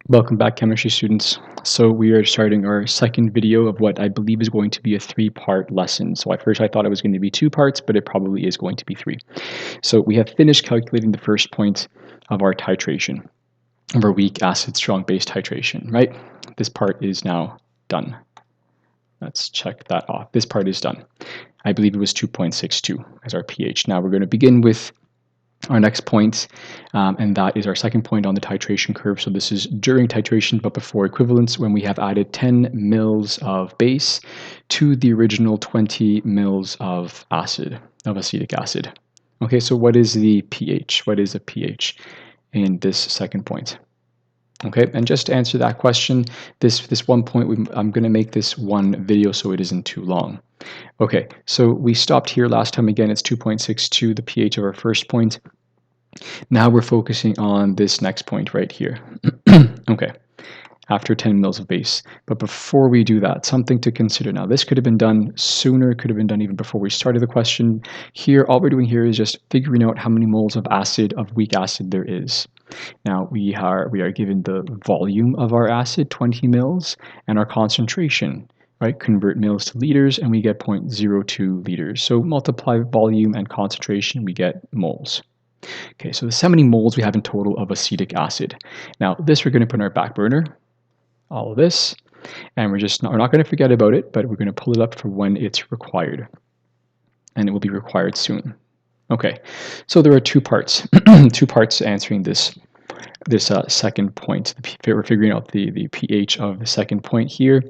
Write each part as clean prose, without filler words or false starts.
Welcome back, chemistry students. So we are starting our second video of what I believe is going to be a three-part lesson. So at first I thought it was going to be two parts, but it probably is going to be three. So we have finished calculating the first point of our titration, of our weak acid strong base titration, right? This part is now done. Let's check that off. This part is done. I believe it was 2.62 as our pH. Now we're going to begin with our next point, and that is our second point on the titration curve. So this is during titration, but before equivalence, when we have added 10 mils of base to the original 20 mils of acetic acid. Okay, so what is the pH? What is a pH in this second point? Okay, and just to answer that question, this one point, I'm going to make this one video so it isn't too long. Okay, so we stopped here last time. Again, it's 2.62, the pH of our first point. Now we're focusing on this next point right here. Okay, after 10 mils of base. But before we do that, something to consider. Now, this could have been done sooner, could have been done even before we started the question. Here, all we're doing here is just figuring out how many moles of acid, of weak acid, there is. Now, we are given the volume of our acid, 20 mils, and our concentration, right? Convert mils to liters, and we get 0.02 liters. So multiply volume and concentration, we get moles. Okay, so this is how many moles we have in total of acetic acid. Now, this we're going to put on our back burner, all of this, and we're not going to forget about it, but we're going to pull it up for when it's required, and it will be required soon. Okay, so there are two parts, two parts to answering this second point. We're figuring out the pH of the second point here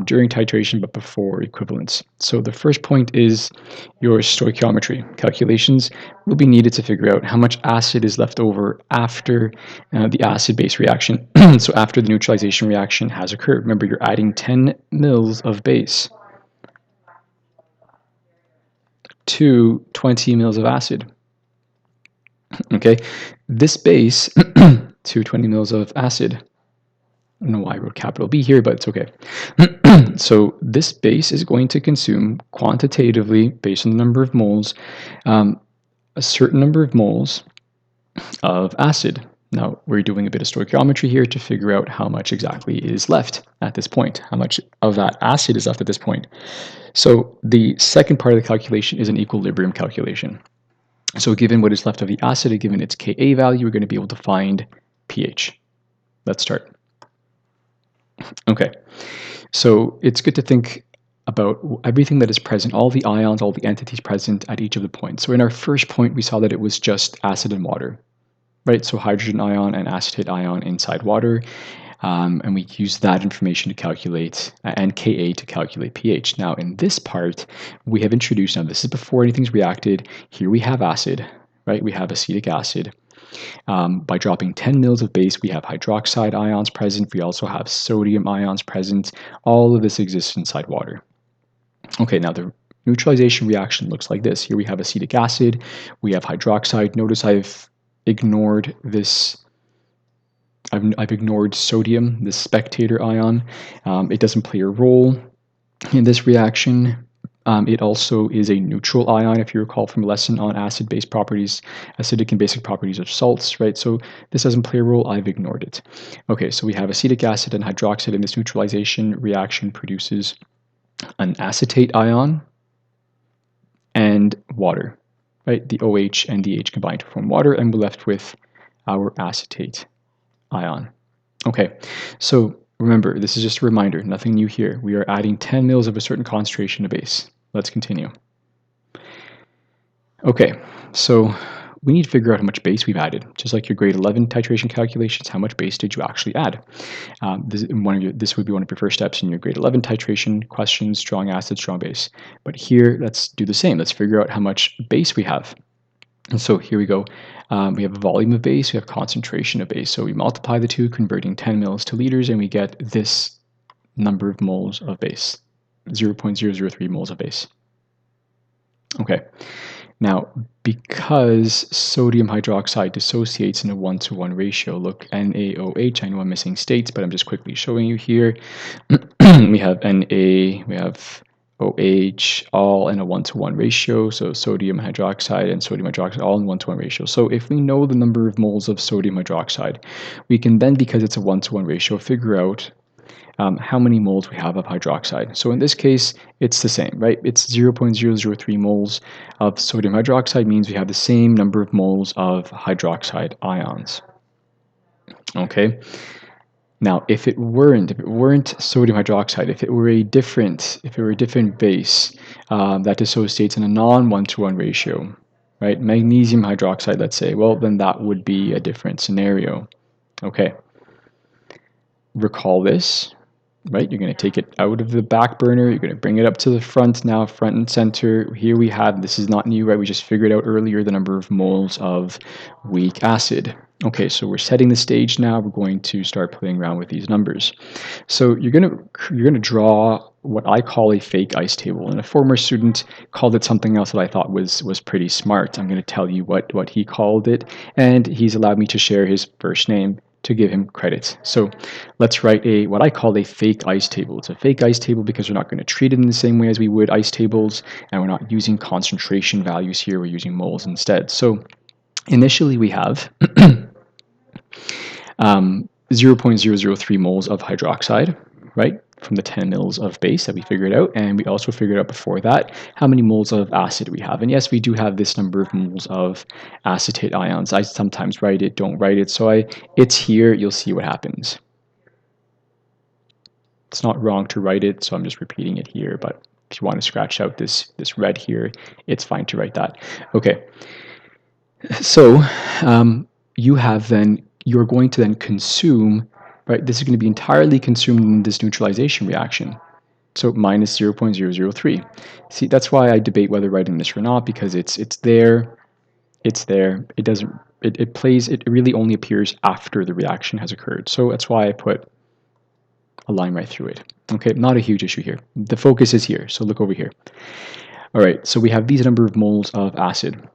during titration, but before equivalence. So the first point is your stoichiometry. Calculations will be needed to figure out how much acid is left over after the acid-base reaction. So after the neutralization reaction has occurred. Remember, you're adding 10 mils of base to 20 mils of acid. Okay, this base to 20 mils of acid. I don't know why I wrote capital B here, but it's okay. So this base is going to consume quantitatively, based on the number of moles, a certain number of moles of acid. Now, we're doing a bit of stoichiometry here to figure out how much exactly is left at this point, how much of that acid is left at this point. So the second part of the calculation is an equilibrium calculation. So given what is left of the acid, given its Ka value, we're going to be able to find pH. Let's start. Okay, so it's good to think about everything that is present, all the ions, all the entities present at each of the points. So in our first point, we saw that it was just acid and water, right? So hydrogen ion and acetate ion inside water. And we use that information to calculate, and Ka to calculate pH. Now, in this part, we have introduced, now this is before anything's reacted, here we have acid, right? We have acetic acid. By dropping 10 mils of base, we have hydroxide ions present. We also have sodium ions present. All of this exists inside water. Okay, now the neutralization reaction looks like this. Here we have acetic acid, we have hydroxide. Notice I've ignored this. I've ignored sodium, the spectator ion. It doesn't play a role in this reaction. It also is a neutral ion, if you recall from a lesson on acid-base properties, acidic and basic properties of salts, right? So this doesn't play a role, I've ignored it. Okay, so we have acetic acid and hydroxide, and this neutralization reaction produces an acetate ion and water, right? The OH and the H combine to form water, and we're left with our acetate ion. Okay, so remember, this is just a reminder, nothing new here. We are adding 10 mils of a certain concentration to base. Let's continue. Okay, so we need to figure out how much base we've added. Just like your grade 11 titration calculations, how much base did you actually add? This would be one of your first steps in your grade 11 titration questions, strong acid, strong base. But here, let's do the same. Let's figure out how much base we have. And so here we go. We have a volume of base, we have concentration of base. So we multiply the two, converting 10 mils to liters, and we get this number of moles of base, 0.003 moles of base. Okay, now because sodium hydroxide dissociates in a 1-to-1 ratio, look, NaOH, I know I'm missing states, but I'm just quickly showing you here. We have Na, we have OH, all in a 1-to-1 ratio, so sodium hydroxide and sodium hydroxide all in 1-to-1 ratio. So if we know the number of moles of sodium hydroxide, we can then, because it's a 1-to-1 ratio, figure out how many moles we have of hydroxide. So in this case, it's the same, right? It's 0.003 moles of sodium hydroxide means we have the same number of moles of hydroxide ions. Okay. Now, if it weren't sodium hydroxide, if it were a different base that dissociates in a non-1-to-1 ratio, right? Magnesium hydroxide, let's say. Well, then that would be a different scenario. Okay. Recall this, right? You're going to take it out of the back burner. You're going to bring it up to the front now, front and center. Here we have, this is not new, right? We just figured out earlier the number of moles of weak acid. Okay, so we're setting the stage now. We're going to start playing around with these numbers. So you're gonna draw what I call a fake ice table, and a former student called it something else that I thought was pretty smart. I'm going to tell you what he called it, and he's allowed me to share his first name to give him credit. So let's write what I call a fake ice table. It's a fake ice table because we're not going to treat it in the same way as we would ice tables, and we're not using concentration values here. We're using moles instead. So initially we have 0.003 moles of hydroxide, right, from the 10 mils of base that we figured out. And we also figured out before that how many moles of acid we have. And yes, we do have this number of moles of acetate ions. I sometimes write it, don't write it. So it's here. You'll see what happens. It's not wrong to write it, so I'm just repeating it here. But if you want to scratch out this red here, it's fine to write that. Okay. So you're going to then consume, right? This is going to be entirely consumed in this neutralization reaction. So minus 0.003. See, that's why I debate whether writing this or not, because it's there. It's there. It doesn't. It really only appears after the reaction has occurred. So that's why I put a line right through it. Okay, not a huge issue here. The focus is here. So look over here. All right. So we have these number of moles of acid.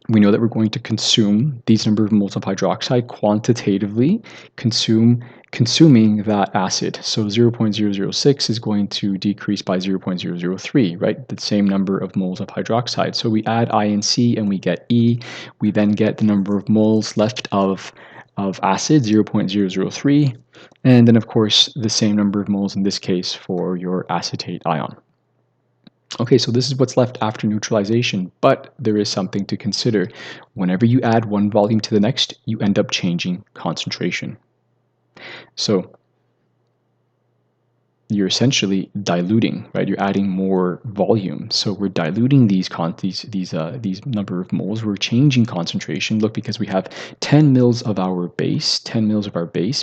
We know that we're going to consume these number of moles of hydroxide quantitatively, consuming that acid. So 0.006 is going to decrease by 0.003, right? The same number of moles of hydroxide. So we add I and C and we get E. We then get the number of moles left of acid, 0.003. And then, of course, the same number of moles in this case for your acetate ion. Okay, so this is what's left after neutralization, but there is something to consider. Whenever you add one volume to the next, you end up changing concentration. So you're essentially diluting, right? You're adding more volume. So we're diluting these number of moles. We're changing concentration. Look, because we have 10 mils of our base,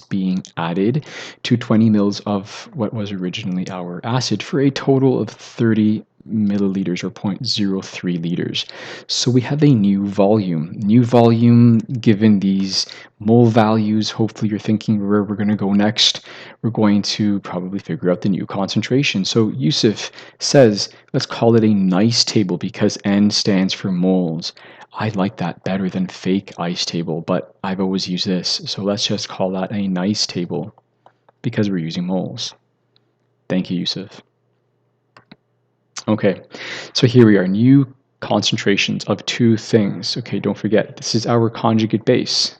being added to 20 mils of what was originally our acid for a total of 30 milliliters or 0.03 liters. So we have a new volume. Given these mole values, hopefully you're thinking where we're going to go next. We're going to probably figure out the new concentration. So Yusuf says, let's call it a nice table because N stands for moles. I like that better than fake ice table, but I've always used this. So let's just call that a nice table because we're using moles. Thank you, Yusuf. Okay, so here we are, new concentrations of two things. Okay, don't forget, this is our conjugate base,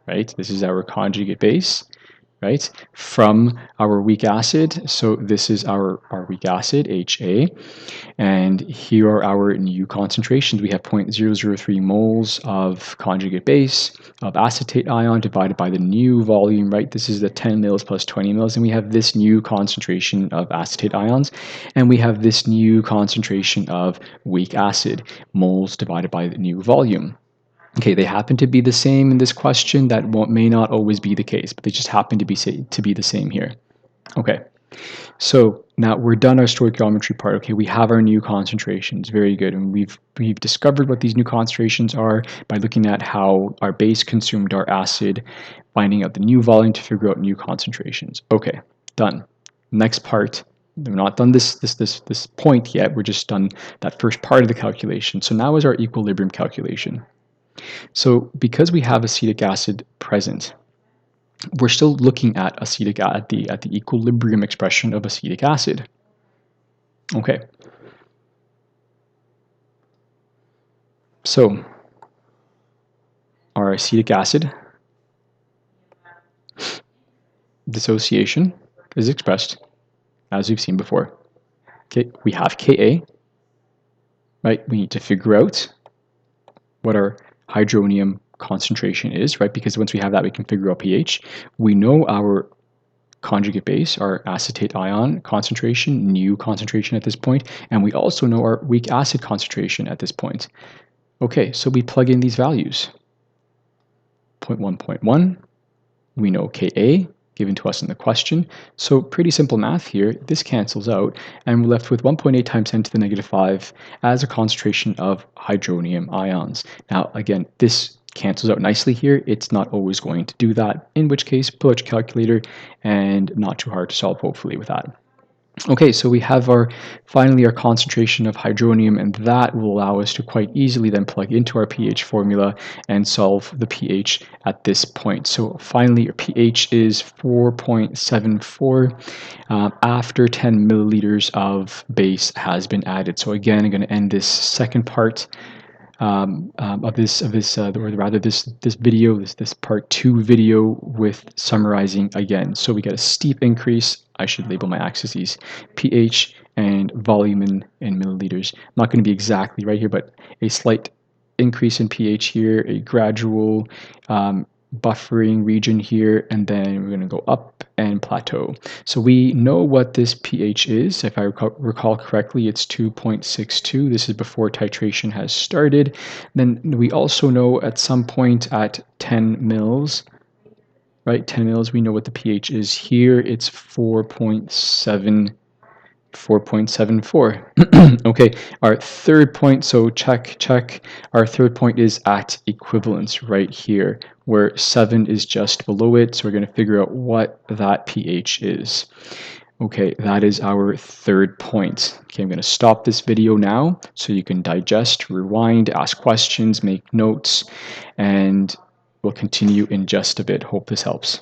right? This is our conjugate base, right? From our weak acid. So this is our weak acid, HA. And here are our new concentrations. We have 0.003 moles of conjugate base of acetate ion divided by the new volume, right? This is the 10 mils plus 20 mils. And we have this new concentration of acetate ions. And we have this new concentration of weak acid, moles divided by the new volume. Okay, they happen to be the same in this question. That may not always be the case, but they just happen to be the same here. Okay, so now we're done our stoichiometry part. Okay, we have our new concentrations. Very good, and we've discovered what these new concentrations are by looking at how our base consumed our acid, finding out the new volume to figure out new concentrations. Okay, done. Next part. We're not done this point yet. We're just done that first part of the calculation. So now is our equilibrium calculation. So because we have acetic acid present, we're still looking at the equilibrium expression of acetic acid. Okay. So our acetic acid dissociation is expressed as we've seen before. Okay, we have Ka, right? We need to figure out what our hydronium concentration is, right? Because once we have that, we can figure out pH. We know our conjugate base, our acetate ion concentration, new concentration at this point, and we also know our weak acid concentration at this point. Okay, so we plug in these values. 0.1, 0.1, we know Ka, given to us in the question. So pretty simple math here. This cancels out, and we're left with 1.8 times 10 to the negative 5 as a concentration of hydronium ions. Now, again, this cancels out nicely here. It's not always going to do that, in which case, pull out your calculator, and not too hard to solve, hopefully, with that. Okay, so we have finally our concentration of hydronium, and that will allow us to quite easily then plug into our pH formula and solve the pH at this point. So finally, our pH is 4.74 after 10 milliliters of base has been added. So again, I'm going to end this second part of this video, this part 2 video, with summarizing again. So we get a steep increase. I should label my axes pH and volume in milliliters. Not going to be exactly right here, but a slight increase in pH here, a gradual buffering region here, and then we're going to go up and plateau. So we know what this pH is. If I recall correctly, it's 2.62. This is before titration has started. Then we also know at some point at 10 mils, right? 10 mils, we know what the pH is here. It's 4.74. Okay, our third point, so check. Our third point is at equivalence right here, where 7 is just below it. So we're going to figure out what that pH is. Okay, that is our third point. Okay, I'm going to stop this video now so you can digest, rewind, ask questions, make notes, and we'll continue in just a bit. Hope this helps.